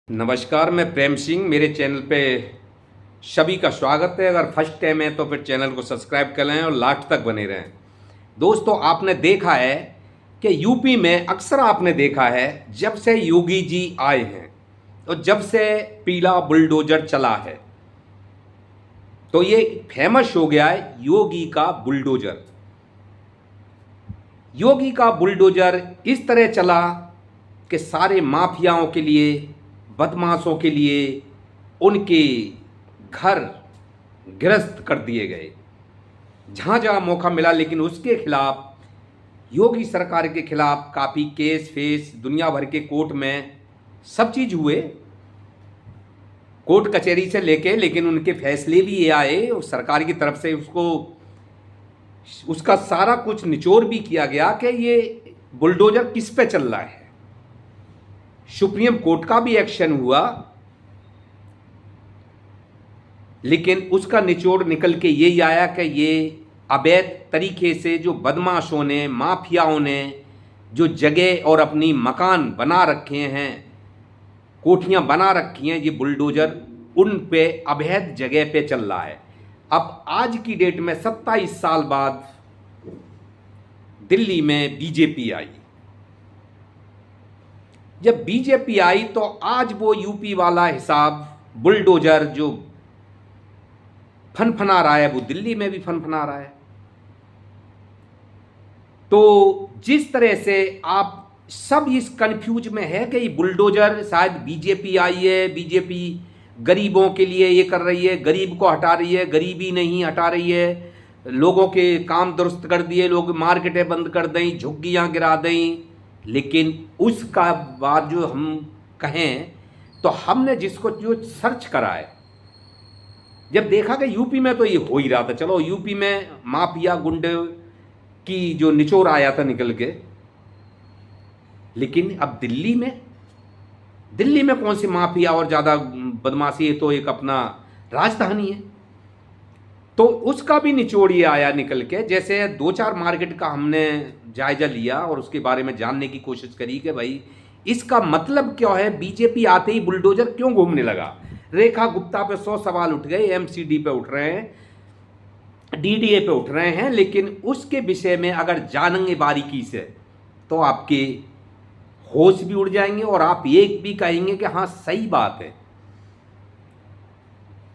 नमस्कार, मैं प्रेम सिंह। मेरे चैनल पे सभी का स्वागत है। अगर फर्स्ट टाइम है तो फिर चैनल को सब्सक्राइब कर लें और लास्ट तक बने रहें। दोस्तों, आपने देखा है कि यूपी में अक्सर आपने देखा है, जब से योगी जी आए हैं और जब से पीला बुलडोजर चला है, तो ये फेमस हो गया है योगी का बुलडोजर। योगी का बुलडोजर इस तरह चला कि सारे माफियाओं के लिए, बदमाशों के लिए उनके घर गिरफ्त कर दिए गए जहाँ जहाँ मौका मिला। लेकिन उसके खिलाफ, योगी सरकार के खिलाफ काफ़ी केस फेस दुनिया भर के कोर्ट में सब चीज़ हुए, कोर्ट कचहरी से लेके, लेकिन उनके फैसले भी ये आए और सरकार की तरफ से उसका सारा कुछ निचोड़ भी किया गया कि ये बुलडोजर किस पे चल रहा है। सुप्रीम कोर्ट का भी एक्शन हुआ, लेकिन उसका निचोड़ निकल के यही आया कि ये अवैध तरीके से जो बदमाशों ने, माफियाओं ने जो जगह और अपनी मकान बना रखे हैं, कोठियां बना रखी हैं, ये बुलडोजर उन पे अवैध जगह पे चल रहा है। अब आज की डेट में 27 साल बाद दिल्ली में बीजेपी आई। जब बीजेपी आई तो आज वो यूपी वाला हिसाब, बुलडोजर जो फनफना रहा है, वो दिल्ली में भी फनफना रहा है। तो जिस तरह से आप सब इस कंफ्यूज में है कि ये बुलडोजर शायद बीजेपी आई है, बीजेपी गरीबों के लिए ये कर रही है, गरीब को हटा रही है, गरीबी नहीं हटा रही है, लोगों के काम दुरुस्त कर दिए, लोग मार्केटें बंद कर दें, झुग्गियां गिरा दें। लेकिन उसका बाद जो हम कहें तो हमने जिसको जो सर्च करा है, जब देखा कि यूपी में तो ये हो ही रहा था, चलो यूपी में माफिया गुंडे की जो निचोड़ आया था निकल के, लेकिन अब दिल्ली में कौन सी माफिया और ज़्यादा बदमाशी है, तो एक अपना राजधानी है। तो उसका भी निचोड़ ये आया निकल के। जैसे 2-4 मार्केट का हमने जायजा लिया और उसके बारे में जानने की कोशिश करी कि भाई इसका मतलब क्या है, बीजेपी आते ही बुलडोजर क्यों घूमने लगा। रेखा गुप्ता पे 100 सवाल उठ गए, एमसीडी पे उठ रहे हैं, डीडीए पे उठ रहे हैं, लेकिन उसके विषय में अगर जानेंगे बारीकी से तो आपके होश भी उड़ जाएंगे और आप एक भी कहेंगे कि हाँ सही बात है।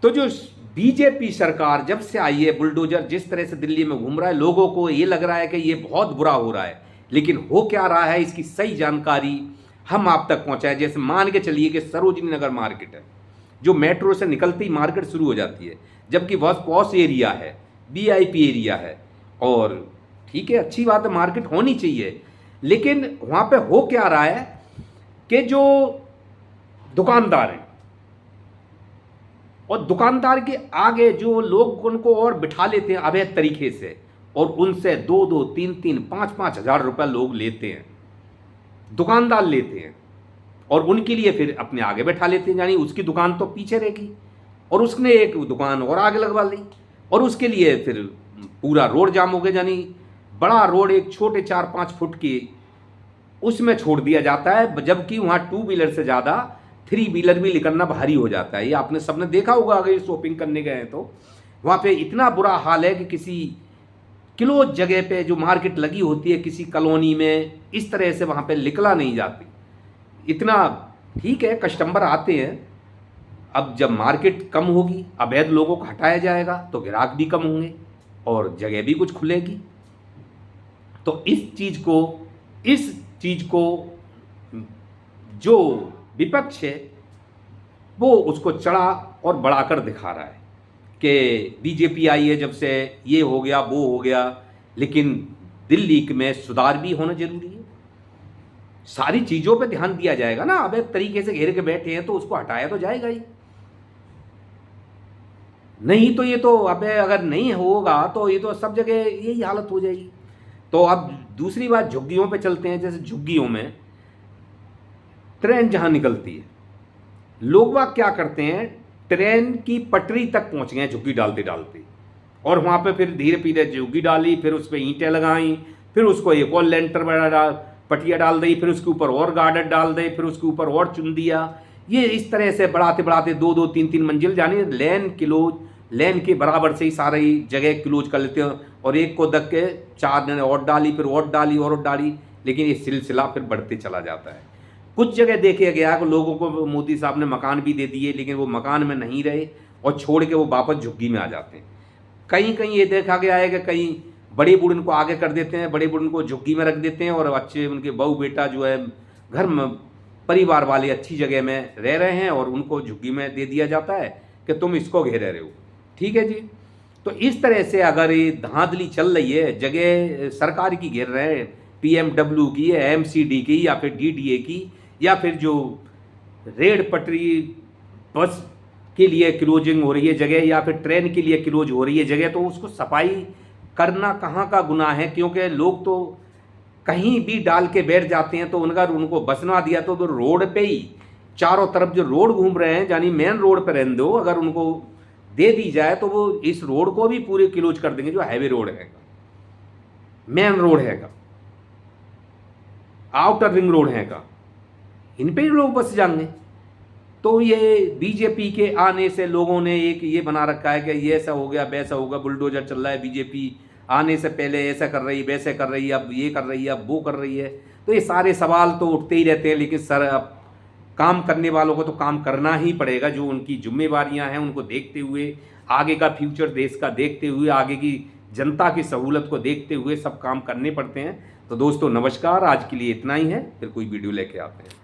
तो जो बीजेपी सरकार जब से आई है, बुलडोजर जिस तरह से दिल्ली में घूम रहा है, लोगों को ये लग रहा है कि ये बहुत बुरा हो रहा है, लेकिन हो क्या रहा है इसकी सही जानकारी हम आप तक पहुंचाएं। जैसे मान के चलिए कि सरोजनी नगर मार्केट है, जो मेट्रो से निकलते ही मार्केट शुरू हो जाती है, जबकि बहुत पॉश एरिया है, वीआईपी एरिया है, और ठीक है, अच्छी बात है, मार्केट होनी चाहिए। लेकिन वहाँ पे हो क्या रहा है कि जो दुकानदार हैं और दुकानदार के आगे जो लोग उनको और बिठा लेते हैं अवैध तरीके से, और उनसे 2-2, 3-3, 5-5 हज़ार रुपये लोग लेते हैं, दुकानदार लेते हैं, और उनके लिए फिर अपने आगे बैठा लेते हैं, यानी उसकी दुकान तो पीछे रहेगी और उसने एक दुकान और आगे लगवा ली, और उसके लिए फिर पूरा रोड जाम हो गया। यानी बड़ा रोड एक छोटे 4-5 फुट की उसमें छोड़ दिया जाता है, जबकि वहाँ 2 व्हीलर से ज़्यादा 3 व्हीलर भी निकलना भारी हो जाता है। ये आपने सबने देखा होगा, अगर शॉपिंग करने गए हैं तो वहाँ पे इतना बुरा हाल है कि किसी क्लोज जगह पे जो मार्केट लगी होती है किसी कॉलोनी में, इस तरह से वहाँ पे निकला नहीं जाती। इतना ठीक है, कस्टमर आते हैं, अब जब मार्केट कम होगी, अवैध लोगों को हटाया जाएगा तो ग्राहक भी कम होंगे और जगह भी कुछ खुलेगी। तो इस चीज़ को जो विपक्ष है वो उसको चढ़ा और बढ़ाकर दिखा रहा है कि बीजेपी आई है, जब से ये हो गया वो हो गया। लेकिन दिल्ली में सुधार भी होना जरूरी है, सारी चीज़ों पे ध्यान दिया जाएगा ना। अवैध तरीके से घेर के बैठे हैं तो उसको हटाया तो जाएगा ही, नहीं तो ये तो अगर नहीं होगा तो ये तो सब जगह यही हालत हो जाएगी। तो अब दूसरी बात झुग्गियों पे चलते हैं। जैसे झुग्गियों में ट्रेन जहाँ निकलती है, लोग वाग क्या करते हैं, ट्रेन की पटरी तक पहुँच गए झुग्गी डालते डालते, और वहाँ पे फिर धीरे धीरे झुग्गी डाली, फिर उस पर ईंटें लगाई, फिर उसको एक और लेंटर पटिया डाल दी, फिर उसके ऊपर और गार्डर डाल दी, फिर उसके ऊपर और चुन दिया। ये इस तरह से बढ़ाते बढ़ाते 2-2 3-3 मंजिल, यानी लेन के बराबर से ही सारी जगह क्लोज कर लेते हैं, और एक को दक के 4 ने और डाली, फिर और डाली और डाली, लेकिन ये सिलसिला फिर बढ़ते चला जाता है। कुछ जगह देखे गया कि लोगों को मोदी साहब ने मकान भी दे दिए, लेकिन वो मकान में नहीं रहे और छोड़ के वो वापस झुग्गी में आ जाते हैं। कहीं कहीं ये देखा गया है कि कहीं बड़े बूढ़े को आगे कर देते हैं, बड़े बूढ़े को झुग्गी में रख देते हैं, और अच्छे उनके बहू बेटा जो है घर में परिवार वाले अच्छी जगह में रह रहे हैं और उनको झुग्गी में दे दिया जाता है कि तुम इसको घेरे रहे हो। ठीक है जी। तो इस तरह से अगर ये धांधली चल रही है, जगह सरकार की घेर रहे हैं, PMW की, MCD की, या फिर DDA की, या फिर जो रेल पटरी बस के लिए क्लोजिंग हो रही है जगह, या फिर ट्रेन के लिए क्लोज हो रही है जगह, तो उसको सफाई करना कहाँ का गुनाह है? क्योंकि लोग तो कहीं भी डाल के बैठ जाते हैं, तो उनको बसना दिया तो रोड पे ही चारों तरफ जो रोड घूम रहे हैं, यानी मेन रोड पे रहने दो, अगर उनको दे दी जाए तो वो इस रोड को भी पूरे क्लोज कर देंगे, जो हाईवे रोड है, मेन रोड है, आउटर रिंग रोड है, इन पे ही लोग बस जाएंगे। तो ये बीजेपी के आने से लोगों ने एक ये बना रखा है कि ये ऐसा हो गया, वैसा होगा, बुलडोजर चल रहा है, बीजेपी आने से पहले ऐसा कर रही, वैसे कर रही, अब ये कर रही है, अब वो कर रही है। तो ये सारे सवाल तो उठते ही रहते हैं, लेकिन सर अब काम करने वालों को तो काम करना ही पड़ेगा, जो उनकी जिम्मेवारियां हैं उनको देखते हुए, आगे का फ्यूचर देश का देखते हुए, आगे की जनता की सहूलत को देखते हुए सब काम करने पड़ते हैं। तो दोस्तों नमस्कार, आज के लिए इतना ही है, फिर कोई वीडियो लेके आते हैं।